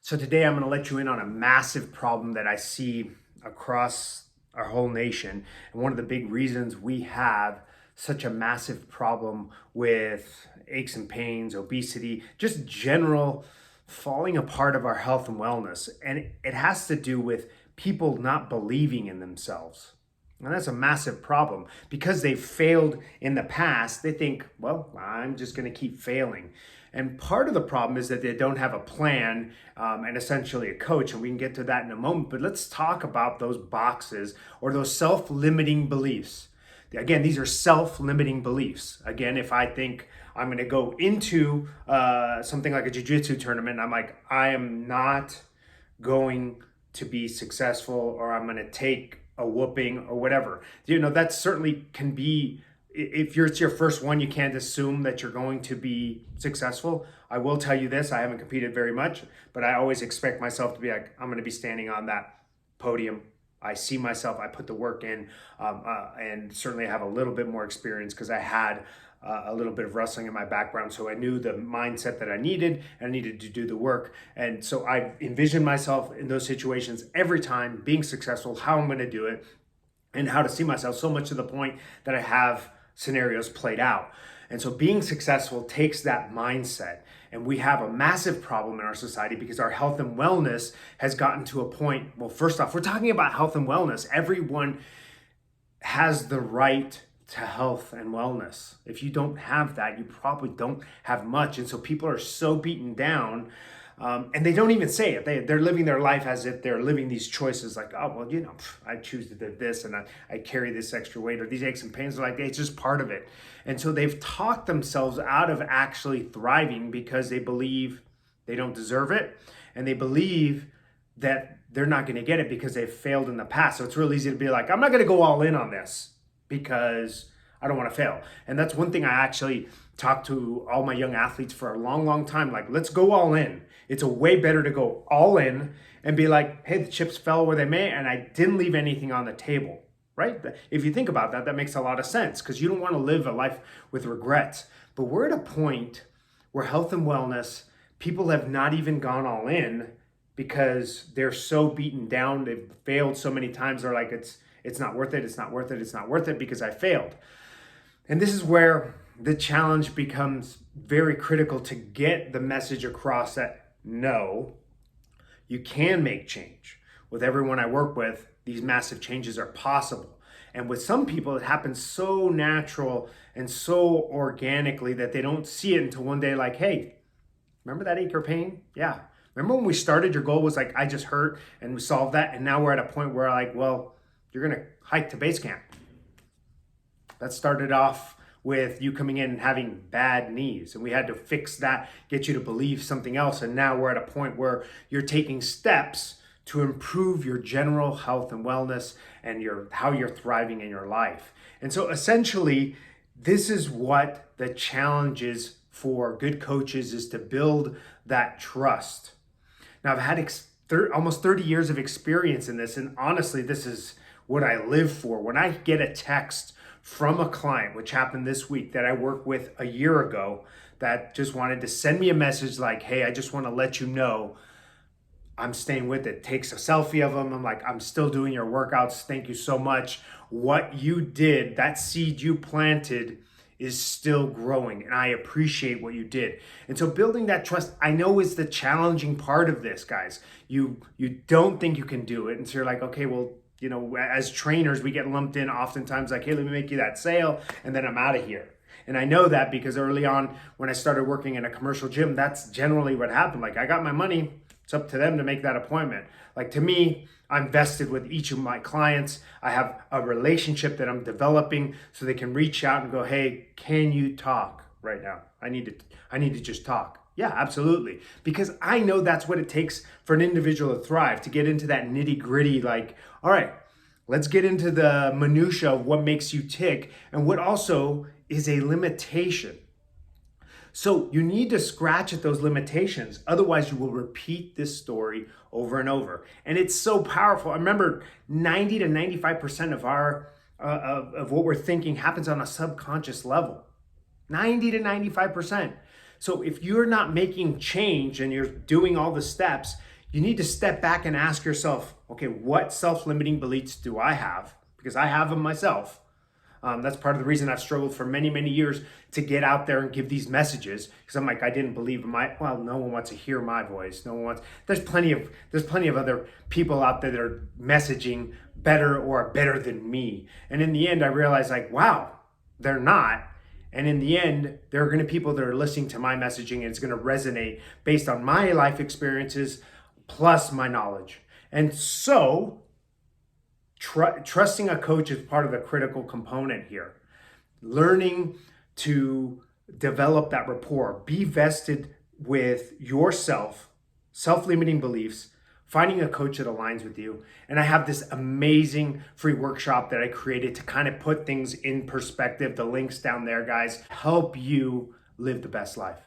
So today I'm going to let you in on a massive problem that I see across our whole nation. And one of the big reasons we have such a massive problem with aches and pains, obesity, just general falling apart of our health and wellness. And it has to do with people not believing in themselves. And that's a massive problem because they've failed in the past. They think, well, I'm just going to keep failing. And part of the problem is that they don't have a plan and essentially a coach. And we can get to that in a moment. But let's talk about those boxes or those self-limiting beliefs. Again, these are self-limiting beliefs. Again, if I think I'm going to go into something like a jiu-jitsu tournament, I'm like, I am not going to be successful, or I'm going to take a whooping or whatever. That certainly can be, if it's your first one, you can't assume that you're going to be successful. I will tell you this, I haven't competed very much, but I always expect myself to be like, I'm going to be standing on that podium. I see myself, I put the work in, and certainly I have a little bit more experience because I had a little bit of wrestling in my background. So I knew the mindset that I needed, and I needed to do the work. And so I envisioned myself in those situations every time being successful, how I'm going to do it, and how to see myself, so much to the point that I have scenarios played out. And so being successful takes that mindset. And we have a massive problem in our society because our health and wellness has gotten to a point. Well, first off, we're talking about health and wellness. Everyone has the right to health and wellness. If you don't have that, you probably don't have much. And so people are so beaten down, and they don't even say it. They're living their life as if they're living these choices like, oh, well, I choose to do this, and I carry this extra weight, or these aches and pains are like, it's just part of it. And so they've talked themselves out of actually thriving because they believe they don't deserve it, and they believe that they're not going to get it because they've failed in the past. So it's real easy to be like, I'm not going to go all in on this because I don't want to fail. And that's one thing I actually talk to all my young athletes for a long, long time. Like, let's go all in. It's a way better to go all in and be like, hey, the chips fell where they may, and I didn't leave anything on the table, right? If you think about that, that makes a lot of sense because you don't want to live a life with regrets. But we're at a point where health and wellness, people have not even gone all in because they're so beaten down. They've failed so many times. They're like, it's not worth it. It's not worth it. It's not worth it because I failed. And this is where the challenge becomes very critical to get the message across that no, you can make change. With everyone I work with, these massive changes are possible. And with some people, it happens so natural and so organically that they don't see it until one day, like, hey, remember that ache or pain? Yeah. Remember when we started, your goal was like, I just hurt, and we solved that. And now we're at a point where like, well, you're going to hike to base camp. That started off with you coming in and having bad knees, and we had to fix that, get you to believe something else. And now we're at a point where you're taking steps to improve your general health and wellness and how you're thriving in your life. And so essentially, this is what the challenge is for good coaches, is to build that trust. Now, I've had almost 30 years of experience in this, and honestly, this is what I live for. When I get a text from a client, which happened this week, that I worked with a year ago, that just wanted to send me a message like, hey, I just want to let you know I'm staying with it. Takes a selfie of them. I'm like, I'm still doing your workouts. Thank you so much. What you did, that seed you planted, is still growing, and I appreciate what you did. And so building that trust, I know, is the challenging part of this, guys. You don't think you can do it, and so you're like, okay, well, as trainers, we get lumped in oftentimes like, hey, let me make you that sale, and then I'm out of here. And I know that because early on when I started working in a commercial gym, that's generally what happened. Like, I got my money, it's up to them to make that appointment. Like, to me, I'm vested with each of my clients. I have a relationship that I'm developing so they can reach out and go, hey, can you talk right now? I need to just talk. Yeah, absolutely. Because I know that's what it takes for an individual to thrive, to get into that nitty gritty, like, all right, let's get into the minutia of what makes you tick and what also is a limitation. So you need to scratch at those limitations. Otherwise, you will repeat this story over and over. And it's so powerful. I remember 90 to 95% of of what we're thinking happens on a subconscious level. 90 to 95%. So if you're not making change and you're doing all the steps, you need to step back and ask yourself, okay, what self-limiting beliefs do I have? Because I have them myself. That's part of the reason I've struggled for many, many years to get out there and give these messages, because I'm like, I didn't believe in well, no one wants to hear my voice. No one wants, there's plenty of other people out there that are messaging better or better than me. And in the end, I realized like, wow, they're not. And in the end, there are going to be people that are listening to my messaging and it's going to resonate based on my life experiences plus my knowledge. And so trusting a coach is part of the critical component here. Learning to develop that rapport, be vested with yourself, self-limiting beliefs, finding a coach that aligns with you. And I have this amazing free workshop that I created to kind of put things in perspective. The link's down there, guys. Help you live the best life.